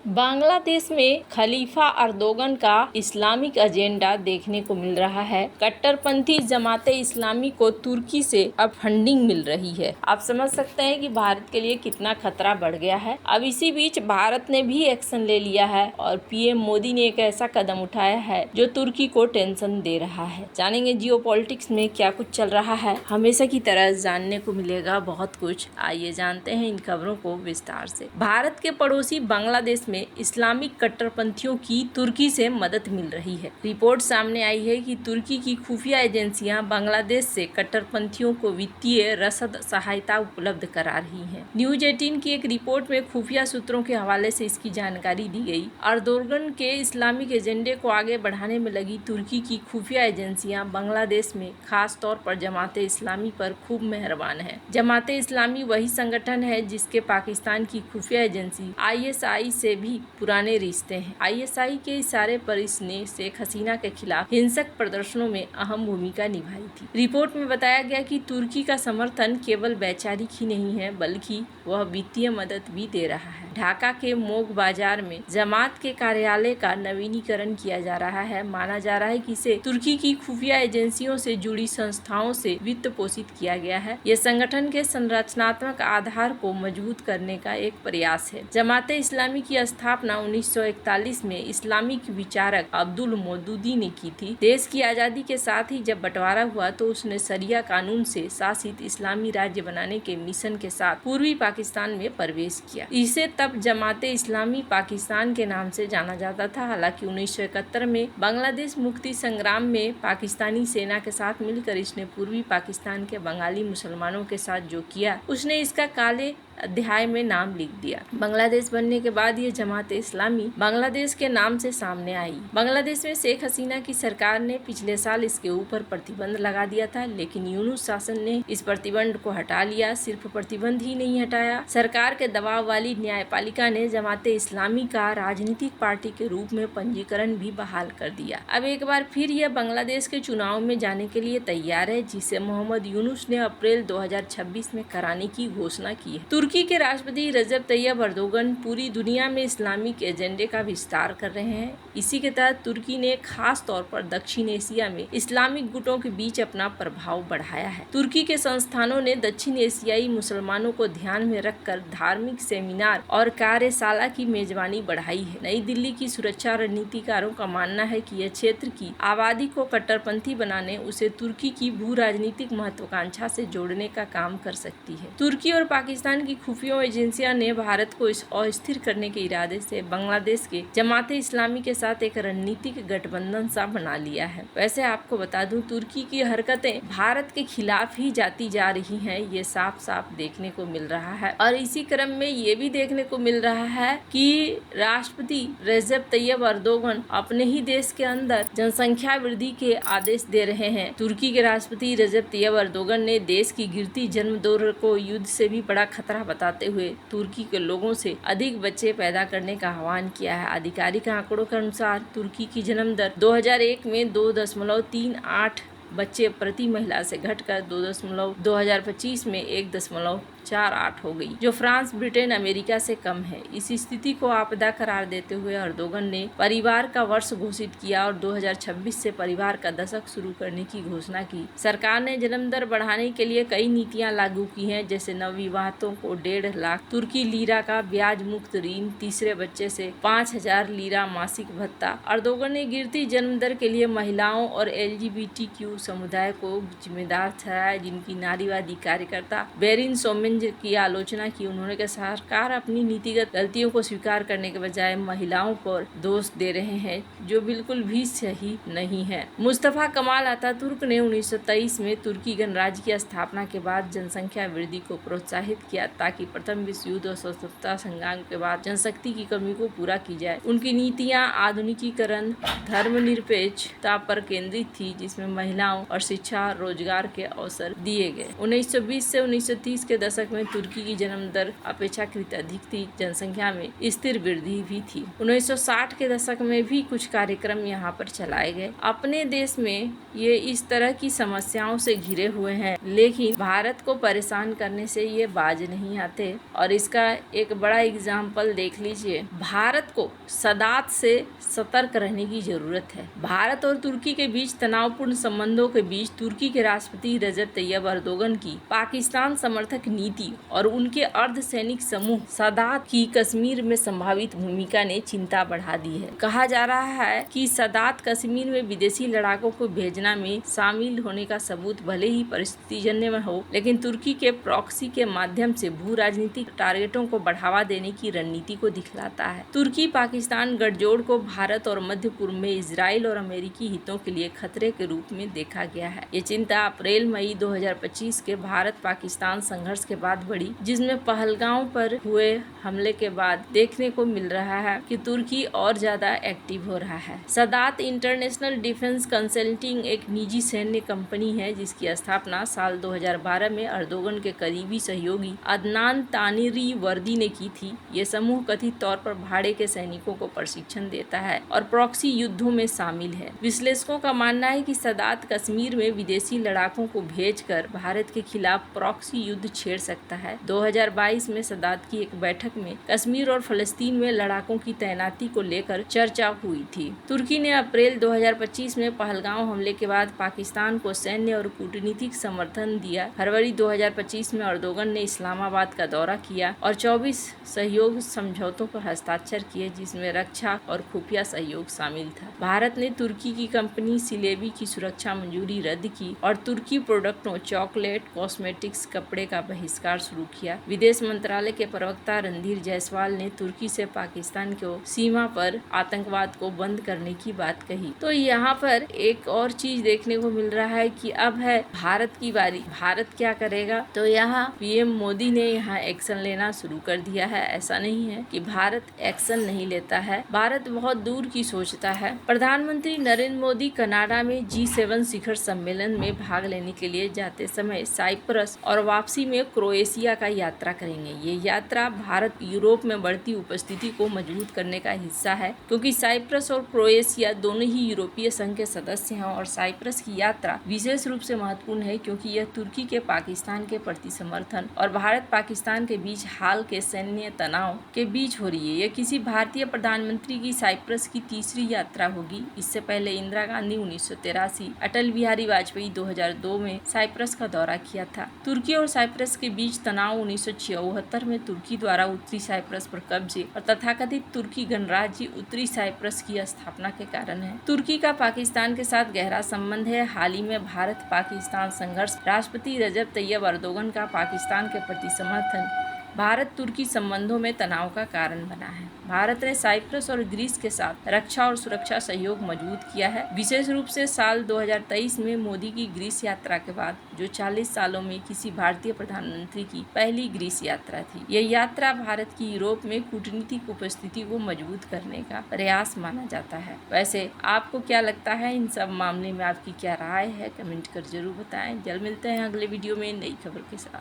बांग्लादेश में खलीफा अर्दोगन का Islamic agenda देखने को मिल रहा है। कट्टरपंथी जमाते इस्लामी को तुर्की से अब फंडिंग मिल रही है। आप समझ सकते हैं कि भारत के लिए कितना खतरा बढ़ गया है। अब इसी बीच भारत ने भी एक्शन ले लिया है और पीएम मोदी ने एक ऐसा कदम उठाया है जो तुर्की को टेंशन दे रहा है। जानेंगे जियोपॉलिटिक्स में क्या कुछ चल रहा है। हमेशा की तरह जानने को मिलेगा बहुत कुछ। आइए जानते हैं इन खबरों को विस्तार से। भारत के पड़ोसी बांग्लादेश में इस्लामिक कट्टरपंथियों की तुर्की से मदद मिल रही है। रिपोर्ट सामने आई है कि तुर्की की खुफिया एजेंसियां बांग्लादेश से कट्टरपंथियों को वित्तीय रसद सहायता उपलब्ध करा रही हैं। न्यूज 18 की एक रिपोर्ट में खुफिया सूत्रों के हवाले से इसकी जानकारी दी गई। अर्दोगन के इस्लामिक एजेंडे को आगे बढ़ाने में लगी तुर्की की खुफिया एजेंसियां बांग्लादेश में खास तौर पर जमाते इस्लामी पर खूब मेहरबान है। जमाते इस्लामी वही संगठन है जिसके पाकिस्तान की खुफिया एजेंसी ISI से भी पुराने रिश्ते हैं। ISI के इशारे पर इसने शेख हसीना के खिलाफ हिंसक प्रदर्शनों में अहम भूमिका निभाई थी। रिपोर्ट में बताया गया कि तुर्की का समर्थन केवल वैचारिक ही नहीं है बल्कि वह वित्तीय मदद भी दे रहा है। ढाका के मोग बाजार में जमात के कार्यालय का नवीनीकरण किया जा रहा है। माना जा रहा है कि इसे तुर्की की खुफिया एजेंसियों से जुड़ी संस्थाओं से वित्त पोषित किया गया है। यह संगठन के संरचनात्मक आधार को मजबूत करने का एक प्रयास है। जमाते इस्लामी की स्थापना 1941 में इस्लामिक विचारक अब्दुल मौदूदी ने की थी। देश की आज़ादी के साथ ही जब बंटवारा हुआ तो उसने शरिया कानून से शासित इस्लामी राज्य बनाने के मिशन के साथ पूर्वी पाकिस्तान में प्रवेश किया। इसे तब जमाते इस्लामी पाकिस्तान के नाम से जाना जाता था। हालांकि 1971 में बांग्लादेश मुक्ति संग्राम में पाकिस्तानी सेना के साथ मिलकर इसने पूर्वी पाकिस्तान के बंगाली मुसलमानों के साथ जो किया उसने इसका काले अध्याय में नाम लिख दिया। बांग्लादेश बनने के बाद ये जमाते इस्लामी बांग्लादेश के नाम से सामने आई। बांग्लादेश में शेख हसीना की सरकार ने पिछले साल इसके ऊपर प्रतिबंध लगा दिया था, लेकिन यूनुस शासन ने इस प्रतिबंध को हटा लिया। सिर्फ प्रतिबंध ही नहीं हटाया, सरकार के दबाव वाली न्यायपालिका ने जमाते इस्लामी का राजनीतिक पार्टी के रूप में पंजीकरण भी बहाल कर दिया। अब एक बार फिर यह बांग्लादेश के चुनाव में जाने के लिए तैयार है, जिसे मोहम्मद यूनुस ने अप्रैल 2026 में कराने की घोषणा की है। तुर्की के राष्ट्रपति रजब तैयब अर्दोगन पूरी दुनिया में इस्लामिक एजेंडे का विस्तार कर रहे हैं। इसी के तहत तुर्की ने खास तौर पर दक्षिण एशिया में इस्लामिक गुटों के बीच अपना प्रभाव बढ़ाया है। तुर्की के संस्थानों ने दक्षिण एशियाई मुसलमानों को ध्यान में रखकर धार्मिक सेमिनार और कार्यशाला की मेजबानी बढ़ाई है। नई दिल्ली की सुरक्षा रणनीतिकारों का मानना है कि यह क्षेत्र की आबादी को कट्टरपंथी बनाने, उसे तुर्की की भू राजनीतिक महत्वाकांक्षा से जोड़ने का काम कर सकती है। तुर्की और पाकिस्तान की खुफिया एजेंसियां ने भारत को अस्थिर करने के इरादे से बांग्लादेश के जमाते इस्लामी के साथ एक रणनीतिक गठबंधन सा बना लिया है। वैसे आपको बता दूं, तुर्की की हरकतें भारत के खिलाफ ही जाती जा रही हैं, ये साफ साफ देखने को मिल रहा है। और इसी क्रम में ये भी देखने को मिल रहा है कि राष्ट्रपति रजब तैयब अर्दोगन अपने ही देश के अंदर जनसंख्या वृद्धि के आदेश दे रहे हैं। तुर्की के राष्ट्रपति रजब तैयब अर्दोगन ने देश की गिरती जन्म दर को युद्ध से भी बड़ा खतरा बताते हुए तुर्की के लोगों से अधिक बच्चे पैदा करने का आह्वान किया है। आधिकारिक आंकड़ों के अनुसार तुर्की की जन्म दर 2001 में 2.38 बच्चे प्रति महिला से घटकर 2025 में 1.48 हो गई, जो फ्रांस, ब्रिटेन, अमेरिका से कम है। इस स्थिति को आपदा करार देते हुए अर्दोगन ने परिवार का वर्ष घोषित किया और 2026 से परिवार का दशक शुरू करने की घोषणा की। सरकार ने जन्म दर बढ़ाने के लिए कई नीतियां लागू की हैं, जैसे नवविवाहितों को 1.5 लाख तुर्की लीरा का ब्याज मुक्त ऋण, तीसरे बच्चे से 5,000 लीरा मासिक भत्ता। अर्दोगन ने गिरती जन्म दर के लिए महिलाओं और LGBTQ समुदाय को जिम्मेदार ठहराया, जिनकी नारीवादी कार्यकर्ता बेरिन सोमेन की आलोचना की। उन्होंने कहा सरकार अपनी नीतिगत गलतियों को स्वीकार करने के बजाय महिलाओं पर दोष दे रहे हैं, जो बिल्कुल भी सही नहीं है। मुस्तफा कमाल अतातुर्क ने 1923 में तुर्की गणराज्य की स्थापना के बाद जनसंख्या वृद्धि को प्रोत्साहित किया ताकि प्रथम विश्व युद्ध और स्वतंत्रता संग्राम के बाद जनशक्ति की कमी को पूरा की जाए। उनकी नीतियां आधुनिकीकरण, धर्मनिरपेक्षता पर केंद्रित थी, जिसमें महिलाओं और शिक्षा, रोजगार के अवसर दिए गए। 1920 से 1930 के दशक दशक में तुर्की की जन्म दर अपेक्षाकृत अधिक थी, जनसंख्या में स्थिर वृद्धि भी थी। 1960 के दशक में भी कुछ कार्यक्रम यहाँ पर चलाए गए। अपने देश में ये इस तरह की समस्याओं से घिरे हुए हैं, लेकिन भारत को परेशान करने से ये बाज नहीं आते। और इसका एक बड़ा एग्जाम्पल देख लीजिए, भारत को सदात से सतर्क रहने की जरूरत है। भारत और तुर्की के बीच तनावपूर्ण संबंधों के बीच तुर्की के राष्ट्रपति रजब तैयब अर्दोगन की पाकिस्तान समर्थक नीति और उनके अर्धसैनिक समूह सदात की कश्मीर में संभावित भूमिका ने चिंता बढ़ा दी है। कहा जा रहा है कि सदात कश्मीर में विदेशी लड़ाकों को भेजना में शामिल होने का सबूत भले ही परिस्थितिजन्य में हो, लेकिन तुर्की के प्रॉक्सी के माध्यम से भू राजनीतिक टारगेटों को बढ़ावा देने की रणनीति को दिखलाता है। तुर्की पाकिस्तान गठजोड़ को भारत और मध्य पूर्व में इजराइल और अमेरिकी हितों के लिए खतरे के रूप में देखा गया है। ये चिंता अप्रैल मई 2025 के भारत पाकिस्तान संघर्ष के बाद बढ़ी, जिसमें पहलगांव पर हुए हमले के बाद देखने को मिल रहा है कि तुर्की और ज्यादा एक्टिव हो रहा है। सदात इंटरनेशनल डिफेंस कंसल्टिंग एक निजी सैन्य कंपनी है जिसकी स्थापना साल 2012 में अर्दोगन के करीबी सहयोगी अदनान तानीरी वर्दी ने की थी। ये समूह कथित तौर पर भाड़े के सैनिकों को प्रशिक्षण देता है और प्रॉक्सी युद्धों में शामिल है। विश्लेषकों का मानना है कि सदात कश्मीर में विदेशी लड़ाकों को भेजकर भारत के खिलाफ प्रॉक्सी युद्ध छेड़ सकता है। 2022 में सदात की एक बैठक में कश्मीर और फलस्तीन में लड़ाकों की तैनाती को लेकर चर्चा हुई थी। तुर्की ने अप्रैल 2025 में पहलगांव हमले के बाद पाकिस्तान को सैन्य और कूटनीतिक समर्थन दिया। फरवरी 2025 में अर्दोगन ने इस्लामाबाद का दौरा किया और 24 सहयोग समझौतों पर हस्ताक्षर किए, जिसमें रक्षा और खुफिया सहयोग शामिल था। भारत ने तुर्की की कंपनी सिलेबी की सुरक्षा मंजूरी रद्द की और तुर्की प्रोडक्टों चॉकलेट, कॉस्मेटिक्स, कपड़े का बहिष्कार शुरू किया। विदेश मंत्रालय के प्रवक्ता रणधीर जायसवाल ने तुर्की से पाकिस्तान को सीमा पर आतंकवाद को बंद करने की बात कही। तो यहाँ पर एक और चीज देखने को मिल रहा है कि अब है भारत की बारी। भारत क्या करेगा? तो यहाँ पीएम मोदी ने यहाँ एक्शन लेना शुरू कर दिया है। ऐसा नहीं है कि भारत एक्शन नहीं लेता है, भारत बहुत दूर की सोचता है। प्रधानमंत्री नरेंद्र मोदी कनाडा में G7 शिखर सम्मेलन में भाग लेने के लिए जाते समय साइप्रस और वापसी में क्रोएशिया का यात्रा करेंगे। ये यात्रा भारत यूरोप में बढ़ती उपस्थिति को मजबूत करने का हिस्सा है, क्योंकि साइप्रस और क्रोएशिया दोनों ही यूरोपीय संघ के सदस्य हैं। और साइप्रस की यात्रा विशेष रूप से महत्वपूर्ण है क्योंकि यह तुर्की के पाकिस्तान के प्रति समर्थन और भारत पाकिस्तान के बीच हाल के सैन्य तनाव के बीच हो रही है। यह किसी भारतीय प्रधानमंत्री की साइप्रस की तीसरी यात्रा होगी। इससे पहले इंदिरा गांधी 1983, अटल बिहारी वाजपेयी 2002 में साइप्रस का दौरा किया था। तुर्की और साइप्रस के बीच तनाव 1976 में तुर्की द्वारा उत्तरी साइप्रस पर कब्जे और तथाकथित तुर्की गणराज्य उत्तरी साइप्रस की स्थापना के कारण है। तुर्की का पाकिस्तान के साथ गहरा संबंध है। हाल ही में भारत पाकिस्तान संघर्ष, राष्ट्रपति रजब तैयब अर्दोगन का पाकिस्तान के प्रति समर्थन भारत तुर्की संबंधों में तनाव का कारण बना है। भारत ने साइप्रस और ग्रीस के साथ रक्षा और सुरक्षा सहयोग मजबूत किया है, विशेष रूप से साल 2023 में मोदी की ग्रीस यात्रा के बाद, जो 40 सालों में किसी भारतीय प्रधानमंत्री की पहली ग्रीस यात्रा थी। यह यात्रा भारत की यूरोप में कूटनीतिक उपस्थिति को मजबूत करने का प्रयास माना जाता है। वैसे आपको क्या लगता है? इन सब मामले में आपकी क्या राय है? कमेंट कर जरूर बताएं। जल्द मिलते हैं अगले वीडियो में नई खबर के साथ।